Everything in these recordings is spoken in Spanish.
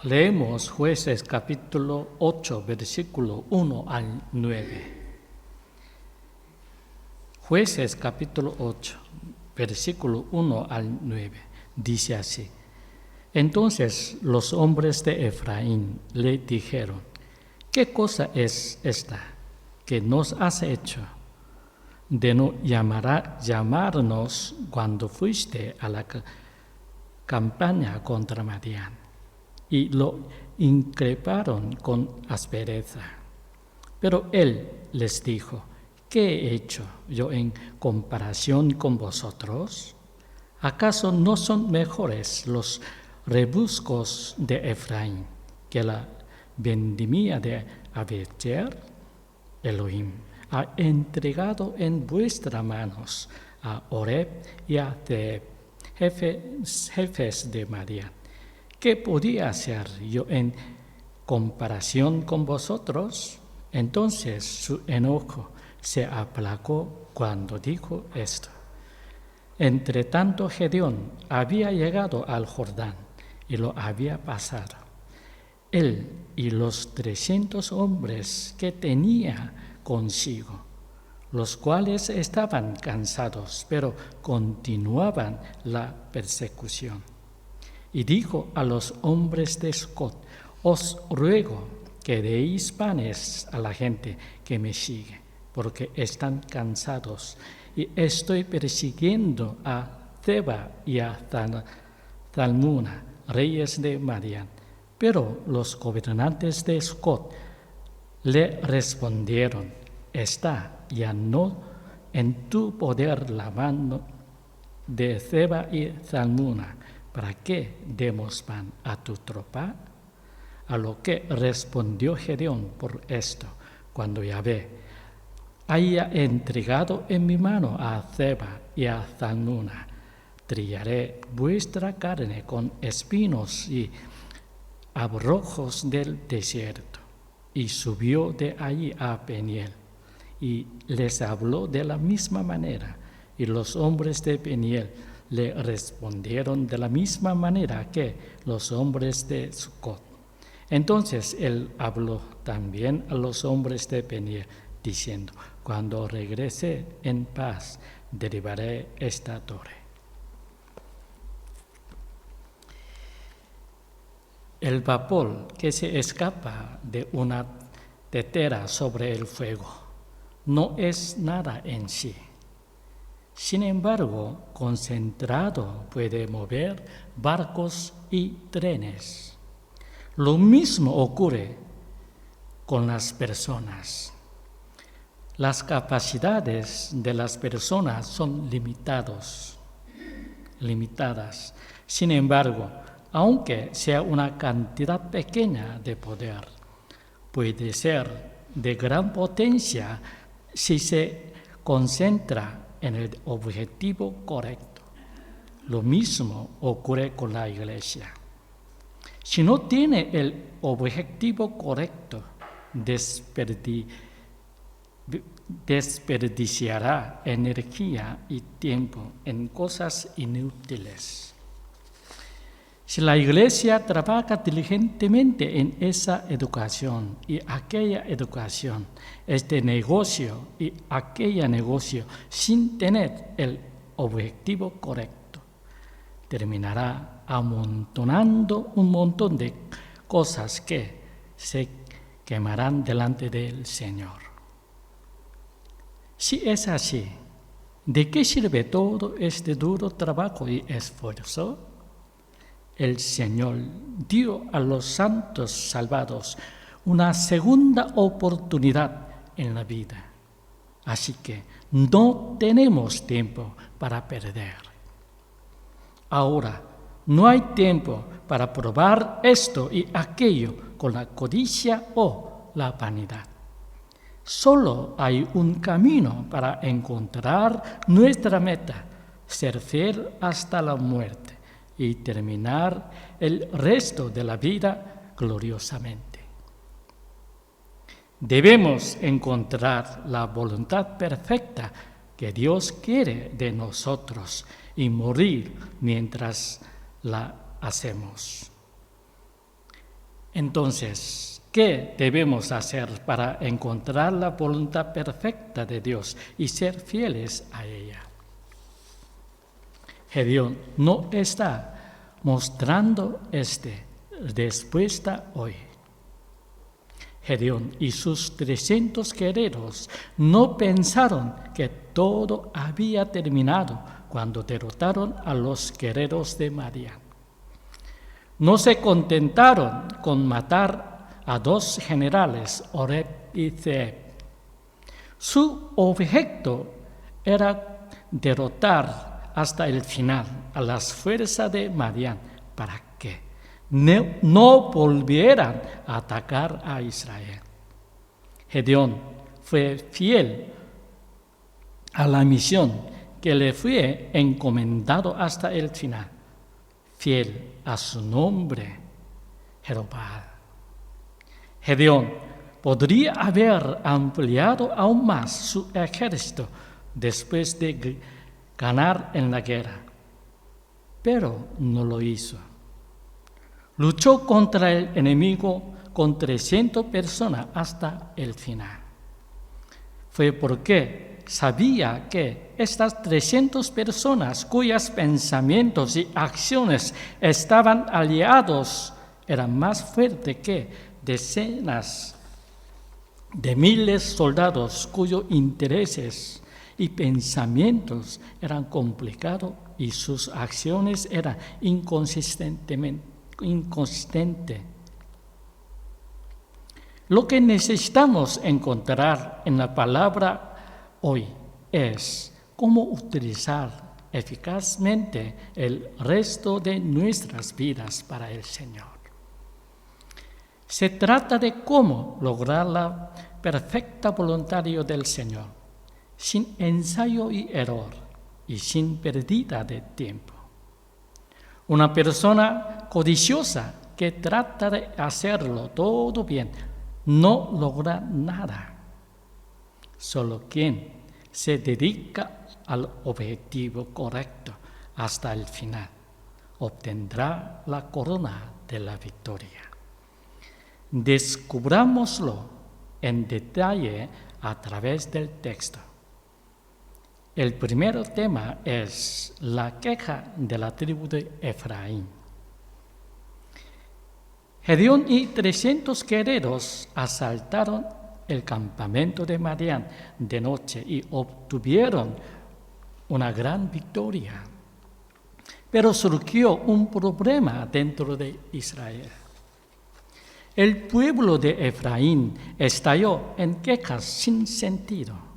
Leemos Jueces capítulo 8, versículo 1 al 9. Jueces capítulo 8, versículo 1 al 9. Dice así: Entonces los hombres de Efraín le dijeron: ¿Qué cosa es esta que nos has hecho de no llamarnos cuando fuiste a la campaña contra Madián? Y lo increparon con aspereza. Pero él les dijo: ¿Qué he hecho yo en comparación con vosotros? ¿Acaso no son mejores los rebuscos de Efraín que la vendimia de Abiezer? Elohim ha entregado en vuestras manos a Oreb y a Zeeb, jefes de Madián. ¿Qué podía hacer yo en comparación con vosotros? Entonces su enojo se aplacó cuando dijo esto. Entre tanto, Gedeón había llegado al Jordán y lo había pasado. Él y los 300 hombres que tenía consigo, los cuales estaban cansados, pero continuaban la persecución. Y dijo a los hombres de Scot: Os ruego que deis panes a la gente que me sigue, porque están cansados, y estoy persiguiendo a Zeba y a Zalmuna, reyes de Madián. Pero los gobernantes de Scot le respondieron: Está ya no en tu poder la mano de Zeba y Zalmuna, ¿para qué demos pan a tu tropa? A lo que respondió Gedeón por esto: Cuando Yahvé haya entregado en mi mano a Zeba y a Zalmuna, trillaré vuestra carne con espinos y abrojos del desierto. Y subió de allí a Peniel, y les habló de la misma manera. Y los hombres de Peniel le respondieron de la misma manera que los hombres de Sucot. Entonces él habló también a los hombres de Peniel, diciendo: Cuando regrese en paz, derribaré esta torre. El vapor que se escapa de una tetera sobre el fuego no es nada en sí. Sin embargo, concentrado puede mover barcos y trenes. Lo mismo ocurre con las personas. Las capacidades de las personas son limitadas. Sin embargo, aunque sea una cantidad pequeña de poder, puede ser de gran potencia si se concentra en el objetivo correcto. Lo mismo ocurre con la iglesia. Si no tiene el objetivo correcto, desperdiciará energía y tiempo en cosas inútiles. Si la iglesia trabaja diligentemente en esa educación y aquella educación, este negocio y aquella negocio, sin tener el objetivo correcto, terminará amontonando un montón de cosas que se quemarán delante del Señor. Si es así, ¿de qué sirve todo este duro trabajo y esfuerzo? El Señor dio a los santos salvados una segunda oportunidad en la vida. Así que no tenemos tiempo para perder. Ahora, no hay tiempo para probar esto y aquello con la codicia o la vanidad. Solo hay un camino para encontrar nuestra meta: ser fiel hasta la muerte y terminar el resto de la vida gloriosamente. Debemos encontrar la voluntad perfecta que Dios quiere de nosotros y morir mientras la hacemos. Entonces, ¿qué debemos hacer para encontrar la voluntad perfecta de Dios y ser fieles a ella? Gedeón no está mostrando respuesta hoy. Gedeón y sus 300 guerreros no pensaron que todo había terminado cuando derrotaron a los guerreros de Madián. No se contentaron con matar a 2 generales, Oreb y Zeeb. Su objeto era derrotar hasta el final a las fuerzas de Madián para que no volvieran a atacar a Israel. Gedeón fue fiel a la misión que le fue encomendado hasta el final, fiel a su nombre, Jerobbaal. Gedeón podría haber ampliado aún más su ejército después de ganar en la guerra, pero no lo hizo. Luchó contra el enemigo con 300 personas hasta el final. Fue porque sabía que estas 300 personas cuyos pensamientos y acciones estaban aliados eran más fuertes que decenas de miles de soldados cuyos intereses y pensamientos eran complicados y sus acciones eran inconsistentes. Lo que necesitamos encontrar en la palabra hoy es cómo utilizar eficazmente el resto de nuestras vidas para el Señor. Se trata de cómo lograr la perfecta voluntad del Señor, sin ensayo y error y sin pérdida de tiempo. Una persona codiciosa que trata de hacerlo todo bien no logra nada. Solo quien se dedica al objetivo correcto hasta el final obtendrá la corona de la victoria. Descubrámoslo en detalle a través del texto. El primer tema es la queja de la tribu de Efraín. Gedeón y 300 guerreros asaltaron el campamento de Madián de noche y obtuvieron una gran victoria. Pero surgió un problema dentro de Israel. El pueblo de Efraín estalló en quejas sin sentido.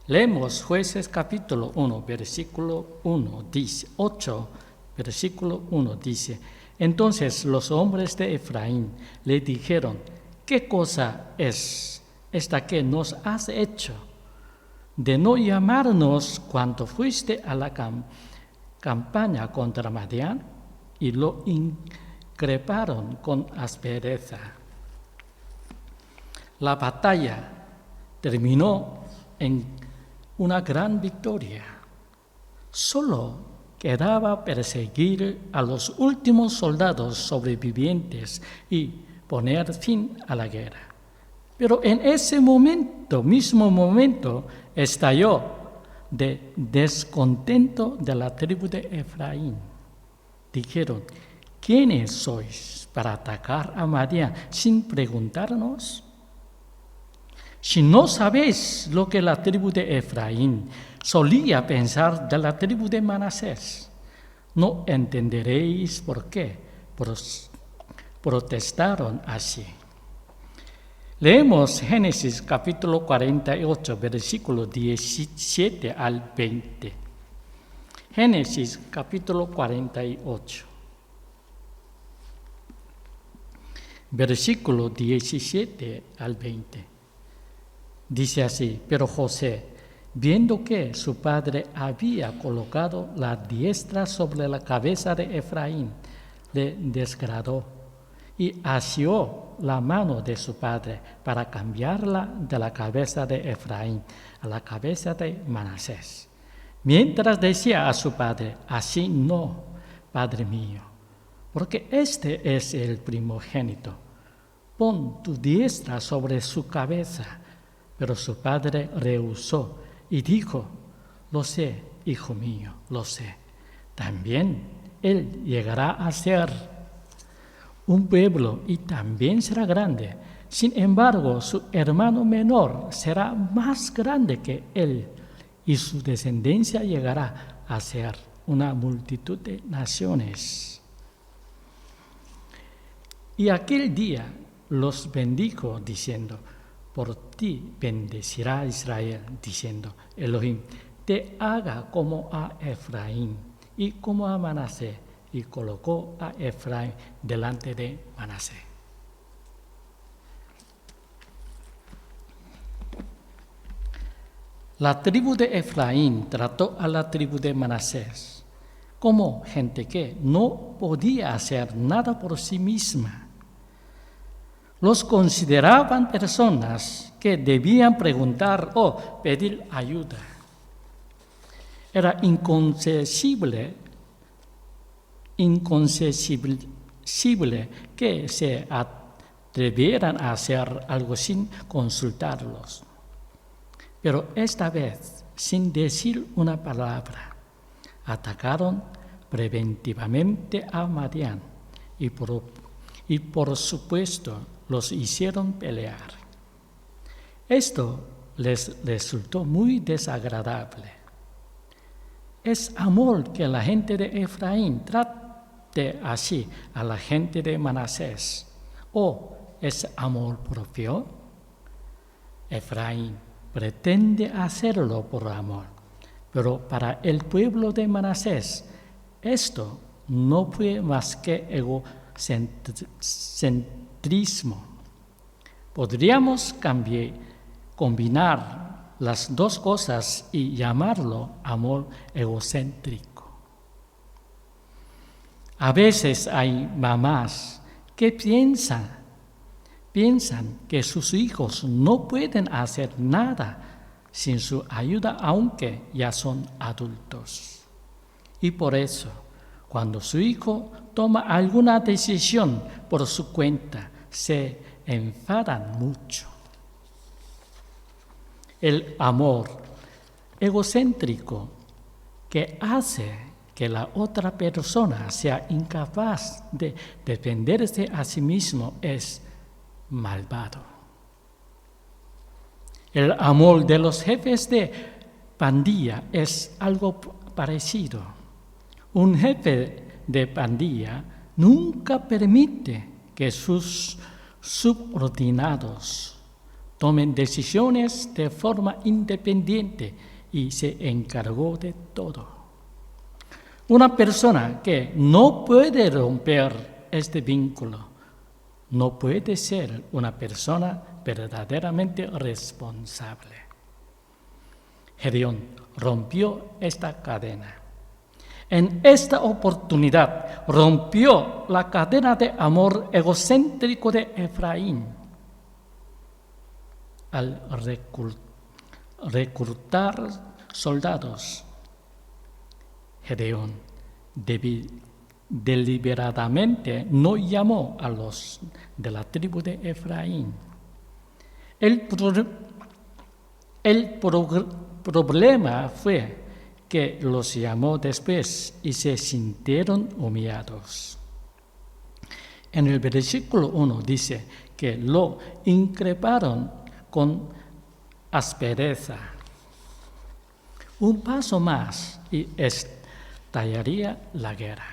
Leemos Jueces capítulo 1, versículo 1, dice, 8, versículo 1 dice: Entonces los hombres de Efraín le dijeron: ¿Qué cosa es esta que nos has hecho de no llamarnos cuando fuiste a la campaña contra Madián? Y lo increparon con aspereza. La batalla terminó en una gran victoria. Solo quedaba perseguir a los últimos soldados sobrevivientes y poner fin a la guerra. Pero en ese mismo momento, estalló de descontento de la tribu de Efraín. Dijeron: ¿Quiénes sois para atacar a Madián sin preguntarnos? Si no sabéis lo que la tribu de Efraín solía pensar de la tribu de Manasés, no entenderéis por qué protestaron así. Leemos Génesis capítulo 48, versículos 17 al 20. Génesis capítulo 48. Versículo 17 al 20. Dice así: Pero José, viendo que su padre había colocado la diestra sobre la cabeza de Efraín, le desagradó y asió la mano de su padre para cambiarla de la cabeza de Efraín a la cabeza de Manasés. Mientras decía a su padre: Así no, padre mío, porque este es el primogénito. pon tu diestra sobre su cabeza. Pero su padre rehusó y dijo, lo sé, hijo mío, lo sé. También él llegará a ser un pueblo y también será grande. Sin embargo, su hermano menor será más grande que él y su descendencia llegará a ser una multitud de naciones. Y aquel día los bendijo diciendo, por ti bendecirá Israel, diciendo, Elohim, te haga como a Efraín y como a Manasés, y colocó a Efraín delante de Manasés. La tribu de Efraín trató a la tribu de Manasés como gente que no podía hacer nada por sí misma. Los consideraban personas que debían preguntar o pedir ayuda. Era inconcebible que se atrevieran a hacer algo sin consultarlos. Pero esta vez, sin decir una palabra, atacaron preventivamente a Madián y por supuesto los hicieron pelear. Esto les resultó muy desagradable. Es amor que la gente de Efraín trate así a la gente de Manasés, o es amor propio. Efraín pretende hacerlo por amor, pero para el pueblo de Manasés esto no fue más que egocentrismo. Podríamos combinar las dos cosas y llamarlo amor egocéntrico. A veces hay mamás que piensan que sus hijos no pueden hacer nada sin su ayuda, aunque ya son adultos. Y por eso, cuando su hijo toma alguna decisión por su cuenta, se enfadan mucho. El amor egocéntrico que hace que la otra persona sea incapaz de defenderse a sí mismo es malvado. El amor de los jefes de pandilla es algo parecido. Un jefe de pandilla nunca permite que sus subordinados tomen decisiones de forma independiente y se encargó de todo. Una persona que no puede romper este vínculo no puede ser una persona verdaderamente responsable. Gedeón rompió esta cadena. En esta oportunidad rompió la cadena de amor egocéntrico de Efraín. Al reclutar soldados, Gedeón deliberadamente no llamó a los de la tribu de Efraín. El problema fue que los llamó después y se sintieron humillados. En el versículo 1 dice que lo increparon con aspereza. Un paso más y estallaría la guerra.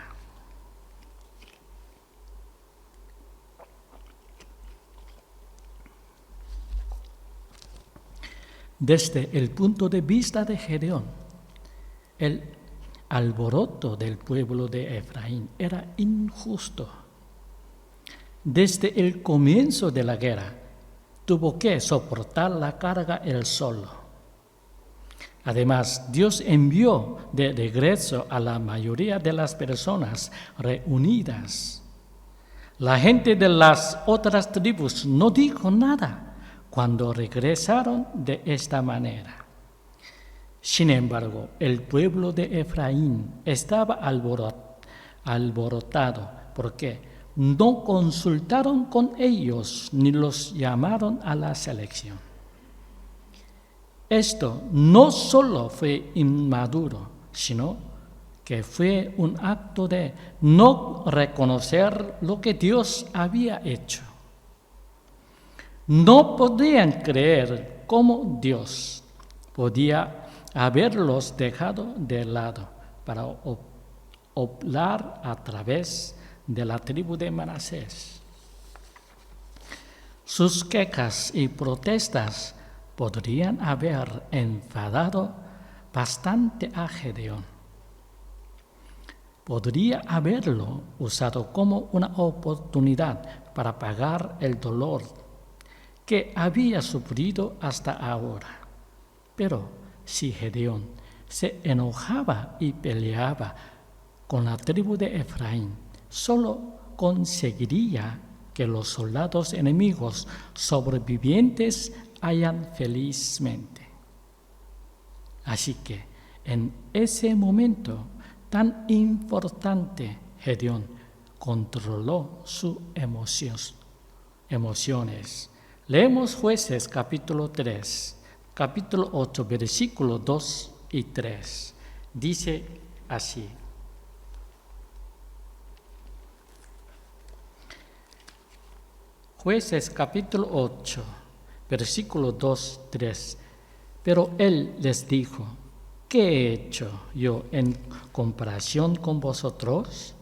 Desde el punto de vista de Gedeón, el alboroto del pueblo de Efraín era injusto. Desde el comienzo de la guerra, tuvo que soportar la carga él solo. Además, Dios envió de regreso a la mayoría de las personas reunidas. La gente de las otras tribus no dijo nada cuando regresaron de esta manera. Sin embargo, el pueblo de Efraín estaba alborotado porque no consultaron con ellos ni los llamaron a la selección. Esto no solo fue inmaduro, sino que fue un acto de no reconocer lo que Dios había hecho. No podían creer cómo Dios podía haberlos dejado de lado para obrar a través de la tribu de Manasés. Sus quejas y protestas podrían haber enfadado bastante a Gedeón. Podría haberlo usado como una oportunidad para pagar el dolor que había sufrido hasta ahora. Pero si Gedeón se enojaba y peleaba con la tribu de Efraín, solo conseguiría que los soldados enemigos sobrevivientes hayan felizmente. Así que en ese momento tan importante, Gedeón controló sus emociones. Leemos Jueces capítulo 3, capítulo 8, versículos 2 y 3. Dice así: Jueces capítulo 8, versículo 2, 3. Pero él les dijo: ¿qué he hecho yo en comparación con vosotros?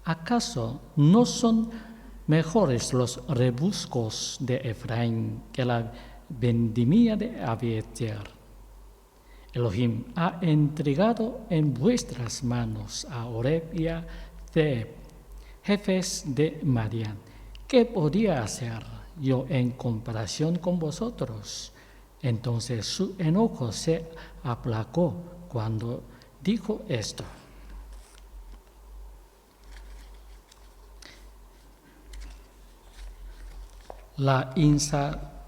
¿Acaso no son mejores los rebuscos de Efraín que la vendimia de Abiezer? Elohim ha entregado en vuestras manos a Oreb y a Zeeb, jefes de Madián. ¿Qué podía hacer yo en comparación con vosotros? Entonces su enojo se aplacó cuando dijo esto. La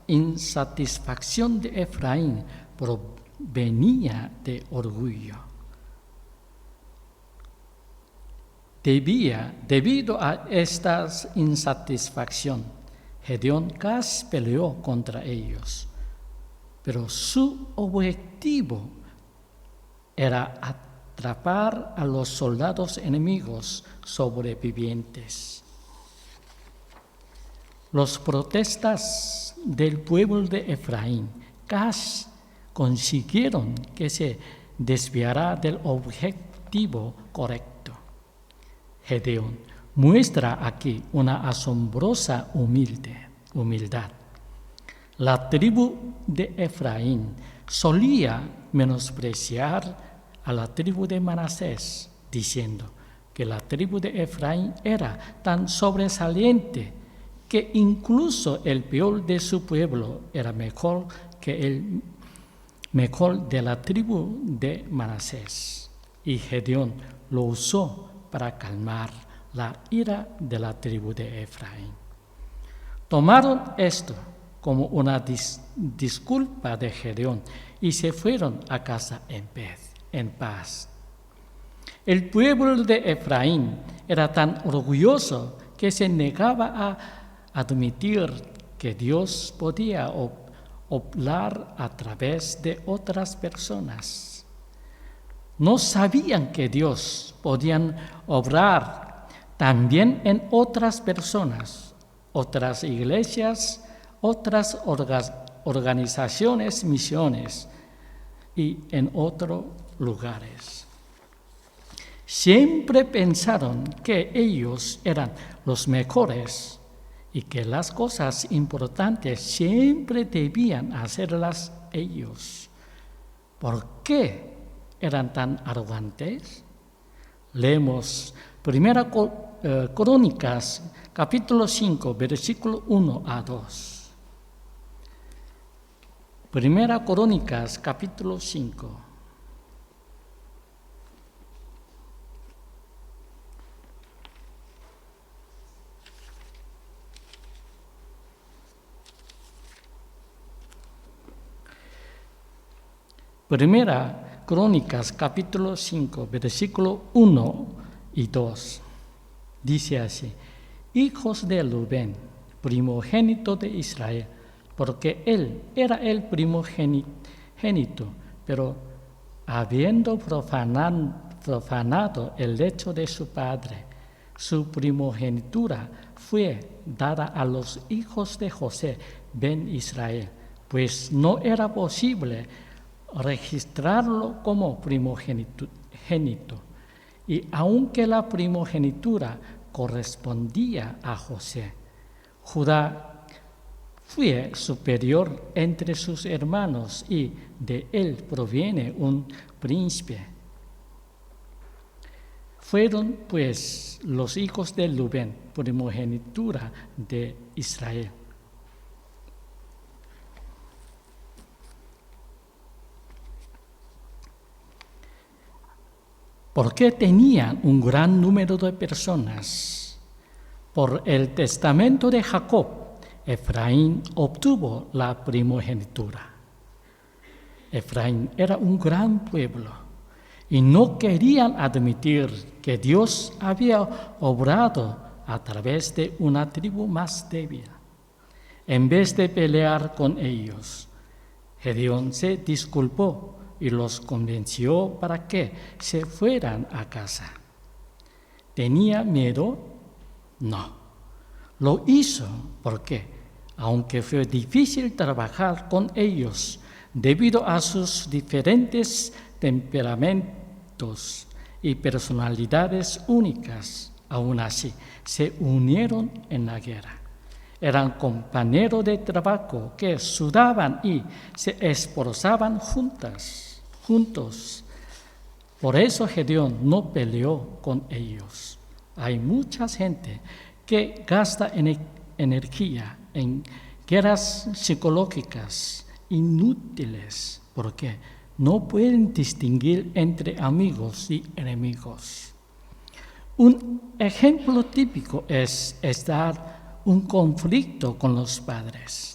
insatisfacción de Efraín provenía de orgullo. Debido a esta insatisfacción, Gedeón casi peleó contra ellos, pero su objetivo era atrapar a los soldados enemigos sobrevivientes. Los protestas del pueblo de Efraín casi consiguieron que se desviara del objetivo correcto. Gedeón muestra aquí una asombrosa humildad. La tribu de Efraín solía menospreciar a la tribu de Manasés, diciendo que la tribu de Efraín era tan sobresaliente que incluso el peor de su pueblo era mejor que el mejor de la tribu de Manasés. Y Gedeón lo usó para calmar la ira de la tribu de Efraín. Tomaron esto como una disculpa de Gedeón y se fueron a casa en paz. El pueblo de Efraín era tan orgulloso que se negaba a admitir que Dios podía obrar a través de otras personas. No sabían que Dios podía obrar también en otras personas, otras iglesias, otras organizaciones, misiones y en otros lugares. Siempre pensaron que ellos eran los mejores y que las cosas importantes siempre debían hacerlas ellos. ¿Por qué eran tan arrogantes? Leemos 1 Crónicas, capítulo 5, versículo 1 a 2. 1 Crónicas, capítulo 5. Primera Crónicas, capítulo 5, versículo 1 y 2. Dice así: hijos de Rubén, primogénito de Israel, porque él era el primogénito, pero habiendo profanado el lecho de su padre, su primogenitura fue dada a los hijos de José ben Israel, pues no era posible registrarlo como primogénito. Y aunque la primogenitura correspondía a José, Judá fue superior entre sus hermanos y de él proviene un príncipe. Fueron pues los hijos de Rubén, primogenitura de Israel. Porque tenían un gran número de personas. Por el testamento de Jacob, Efraín obtuvo la primogenitura. Efraín era un gran pueblo y no querían admitir que Dios había obrado a través de una tribu más débil. En vez de pelear con ellos, Gedeón se disculpó y los convenció para que se fueran a casa. ¿Tenía miedo? No. Lo hizo porque, aunque fue difícil trabajar con ellos debido a sus diferentes temperamentos y personalidades únicas, aún así se unieron en la guerra. Eran compañeros de trabajo que sudaban y se esforzaban juntos. Por eso Gedeón no peleó con ellos. Hay mucha gente que gasta energía en guerras psicológicas inútiles porque no pueden distinguir entre amigos y enemigos. Un ejemplo típico es un conflicto con los padres.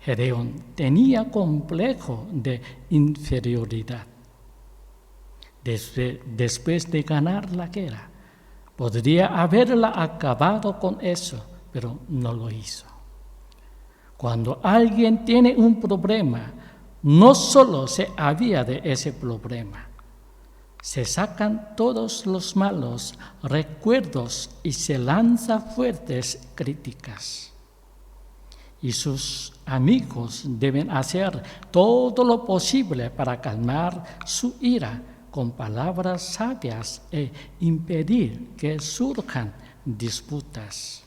Gedeón tenía complejo de inferioridad. Después de ganar la guerra, podría haberla acabado con eso, pero no lo hizo. Cuando alguien tiene un problema, no solo se avía de ese problema, se sacan todos los malos recuerdos y se lanza fuertes críticas. Y sus amigos deben hacer todo lo posible para calmar su ira con palabras sabias e impedir que surjan disputas.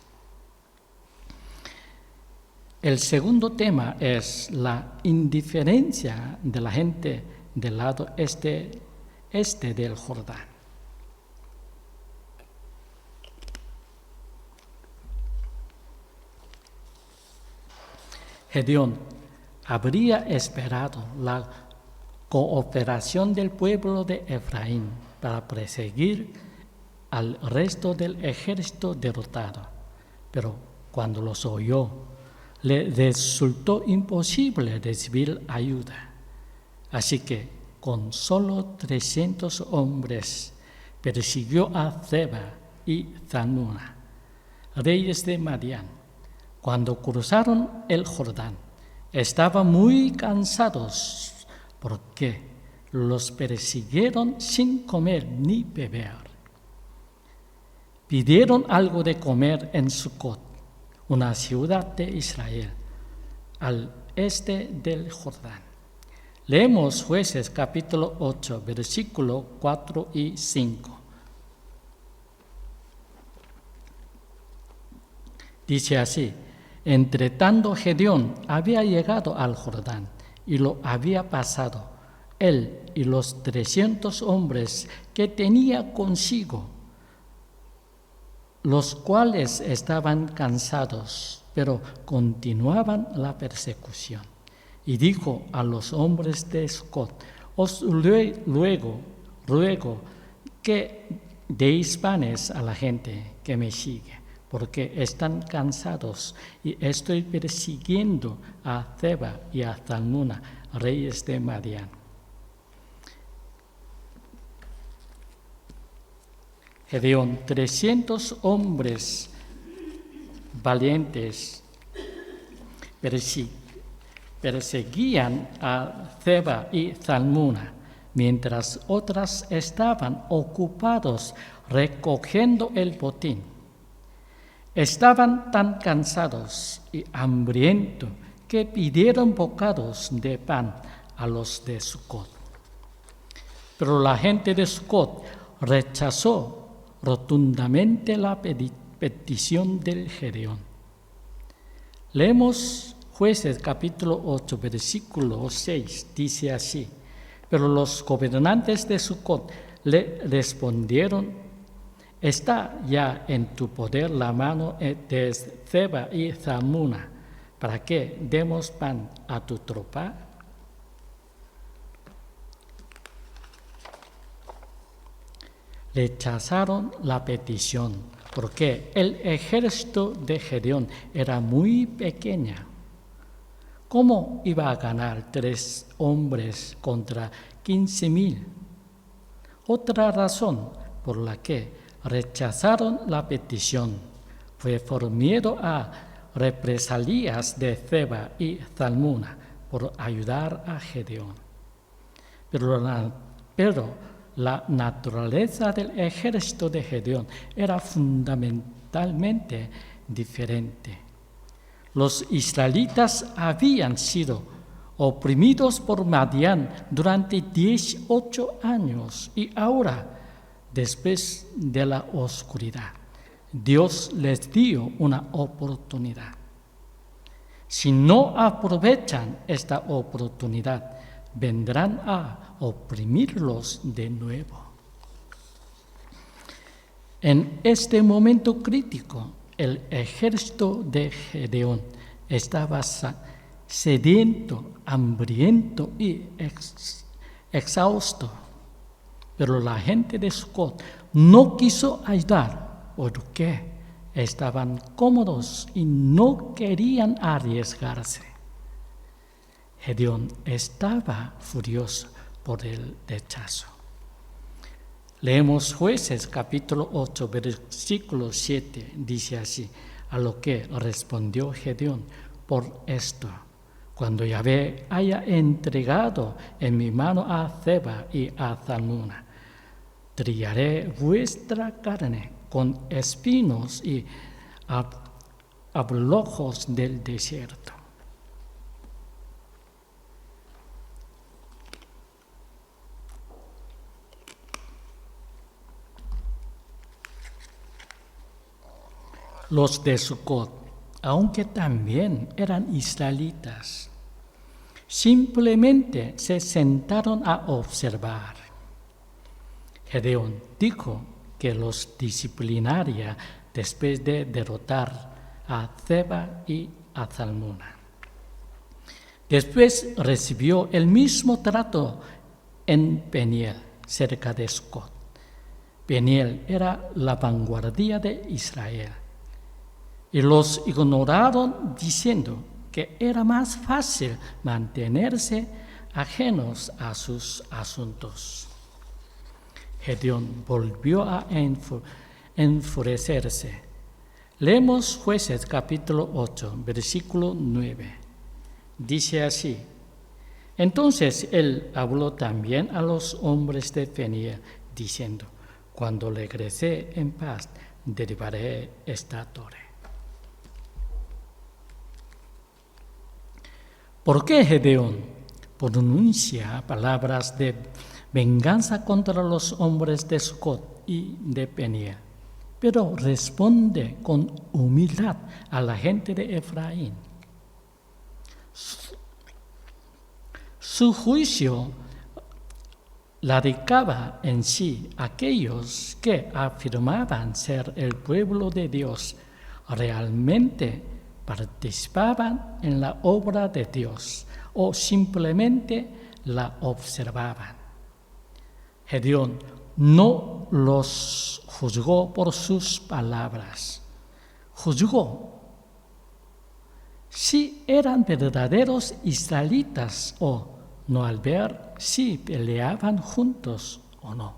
El segundo tema es la indiferencia de la gente del lado este del Jordán. Gedeón habría esperado la cooperación del pueblo de Efraín para perseguir al resto del ejército derrotado, pero cuando los oyó, le resultó imposible recibir ayuda. Así que, con solo 300 hombres, persiguió a Zeba y Zalmunna, reyes de Madián. Cuando cruzaron el Jordán, estaban muy cansados porque los persiguieron sin comer ni beber. Pidieron algo de comer en Sucot, una ciudad de Israel, al este del Jordán. Leemos Jueces capítulo 8, versículos 4 y 5. Dice así: entre tanto Gedeón había llegado al Jordán y lo había pasado, él y los 300 hombres que tenía consigo, los cuales estaban cansados, pero continuaban la persecución. Y dijo a los hombres de Sucot: os ruego que deis panes a la gente que me sigue, porque están cansados y estoy persiguiendo a Zeba y a Zalmunna, reyes de Madián. Gedeón, 300 hombres valientes perseguían a Zeba y Zalmuna, mientras otras estaban ocupados recogiendo el botín. Estaban tan cansados y hambrientos que pidieron bocados de pan a los de Sucot. Pero la gente de Sucot rechazó rotundamente la petición del Gedeón. Leemos Jueces capítulo 8, versículo 6, dice así: pero los gobernantes de Sucot le respondieron: está ya en tu poder la mano de Zeba y Zalmuna, ¿para qué demos pan a tu tropa? Rechazaron la petición porque el ejército de Gedeón era muy pequeño. ¿Cómo iba a ganar 3 hombres contra 15,000? Otra razón por la que rechazaron la petición fue por miedo a represalias de Zeba y Zalmuna por ayudar a Gedeón. Pero la naturaleza del ejército de Gedeón era fundamentalmente diferente. Los israelitas habían sido oprimidos por Madián durante 18 años y ahora, después de la oscuridad, Dios les dio una oportunidad. Si no aprovechan esta oportunidad, vendrán a oprimirlos de nuevo. En este momento crítico, el ejército de Gedeón estaba sediento, hambriento y exhausto. Pero la gente de Sucot no quiso ayudar porque estaban cómodos y no querían arriesgarse. Gedeón estaba furioso por el rechazo. Leemos Jueces capítulo 8, versículo 7, dice así: a lo que respondió Gedeón: por esto, cuando Yahvé haya entregado en mi mano a Zeba y a Zalmuna, trillaré vuestra carne con espinos y abrojos del desierto. Los de Sucot, aunque también eran israelitas, simplemente se sentaron a observar. Gedeón dijo que los disciplinaría después de derrotar a Zeba y a Zalmuna. Después recibió el mismo trato en Peniel, cerca de Sucot. Peniel era la vanguardia de Israel. Y los ignoraron diciendo que era más fácil mantenerse ajenos a sus asuntos. Gedeón volvió a enfurecerse. Leemos Jueces capítulo 8, versículo 9. Dice así: entonces él habló también a los hombres de Peniel, diciendo: cuando regrese en paz, derribaré esta torre. ¿Por qué Gedeón pronuncia palabras de venganza contra los hombres de Sucot y de Peniel, pero responde con humildad a la gente de Efraín? Su juicio radicaba en sí aquellos que afirmaban ser el pueblo de Dios, realmente participaban en la obra de Dios o simplemente la observaban. Gedeón no los juzgó por sus palabras, juzgó si eran verdaderos israelitas o no, al ver si peleaban juntos o no.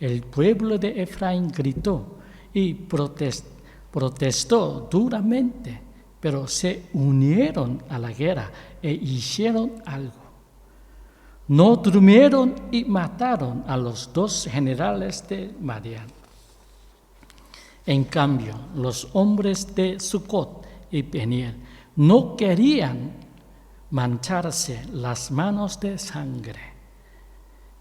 El pueblo de Efraín gritó y protestó duramente, pero se unieron a la guerra e hicieron algo. No durmieron y mataron a los 2 generales de Madián. En cambio, los hombres de Sucot y Peniel no querían mancharse las manos de sangre.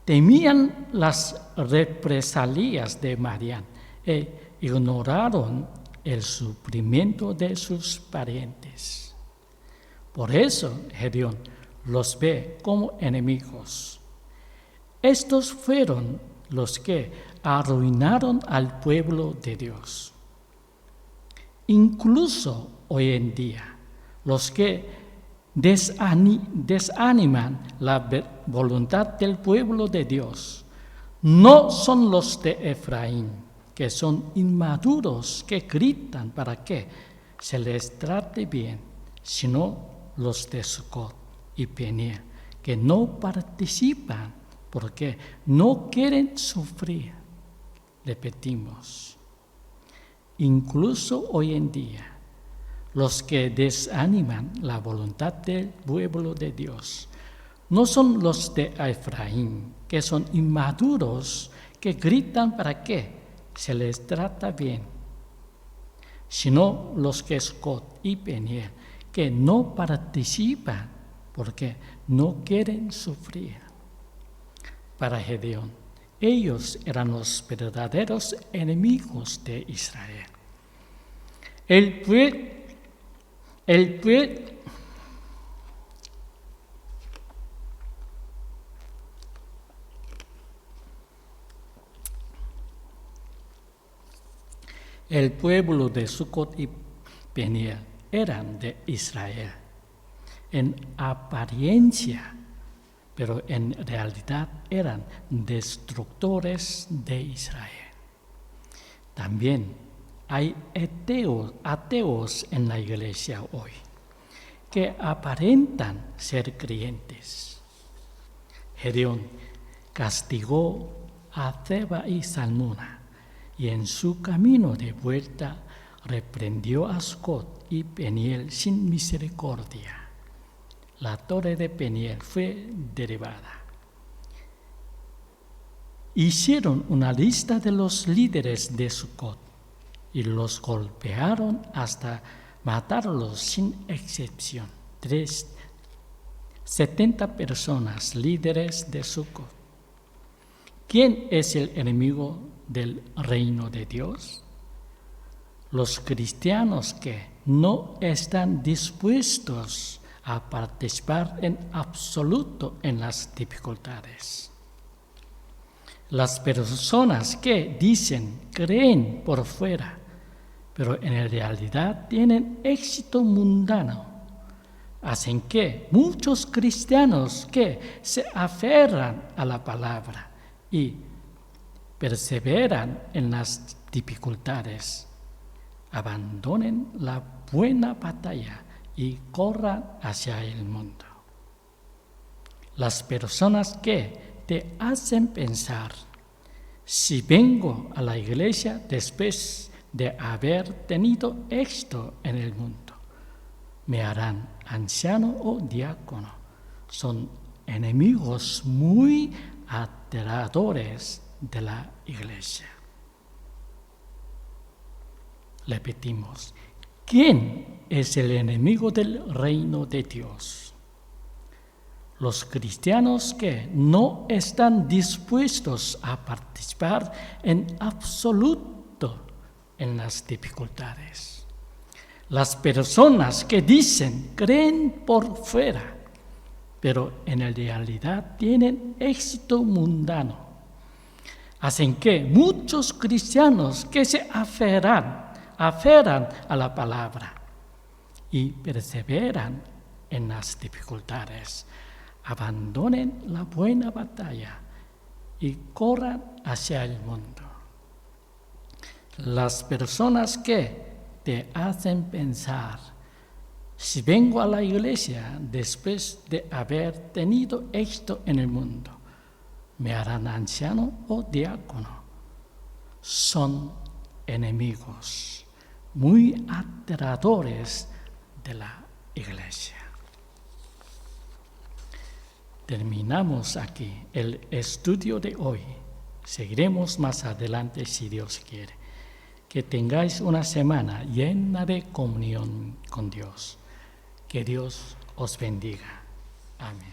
Temían las represalias de Madián e ignoraron el sufrimiento de sus parientes. Por eso Gedeón los ve como enemigos. Estos fueron los que arruinaron al pueblo de Dios. Incluso hoy en día, los que desaniman la voluntad del pueblo de Dios no son los de Efraín, que son inmaduros, que gritan para que se les trate bien, sino los de Sucot y Peniel, que no participan porque no quieren sufrir. Repetimos, incluso hoy en día, los que desaniman la voluntad del pueblo de Dios no son los de Efraín, que son inmaduros, que gritan para que se les trata bien, sino los que Sucot y Peniel, que no participan porque no quieren sufrir. Para Gedeón, ellos eran los verdaderos enemigos de Israel. El pueblo de Sucot y Peniel eran de Israel en apariencia, pero en realidad eran destructores de Israel. También hay ateos en la iglesia hoy que aparentan ser creyentes. Gedeón castigó a Zeba y Salmuna y en su camino de vuelta reprendió a Sucot y Peniel sin misericordia. La torre de Peniel fue derribada. Hicieron una lista de los líderes de Sucot y los golpearon hasta matarlos sin excepción. 70 personas, líderes de Sucot. ¿Quién es el enemigo del reino de Dios? Los cristianos que no están dispuestos a participar en absoluto en las dificultades. Las personas que creen por fuera, pero en realidad tienen éxito mundano, hacen que muchos cristianos que se aferran a la palabra y perseveran en las dificultades, abandonen la buena batalla y corran hacia el mundo. Las personas que te hacen pensar, si vengo a la iglesia después de haber tenido éxito en el mundo, me harán anciano o diácono, son enemigos muy aterradores de la iglesia. Repetimos, ¿quién es el enemigo del reino de Dios? Los cristianos que no están dispuestos a participar en absoluto en las dificultades. Las personas que creen por fuera, pero en realidad tienen éxito mundano, hacen que muchos cristianos que se aferran a la palabra y perseveran en las dificultades, abandonen la buena batalla y corran hacia el mundo. Las personas que te hacen pensar, si vengo a la iglesia después de haber tenido éxito en el mundo, me harán anciano o diácono, son enemigos muy aterradores de la Iglesia. Terminamos aquí el estudio de hoy. Seguiremos más adelante si Dios quiere. Que tengáis una semana llena de comunión con Dios. Que Dios os bendiga. Amén.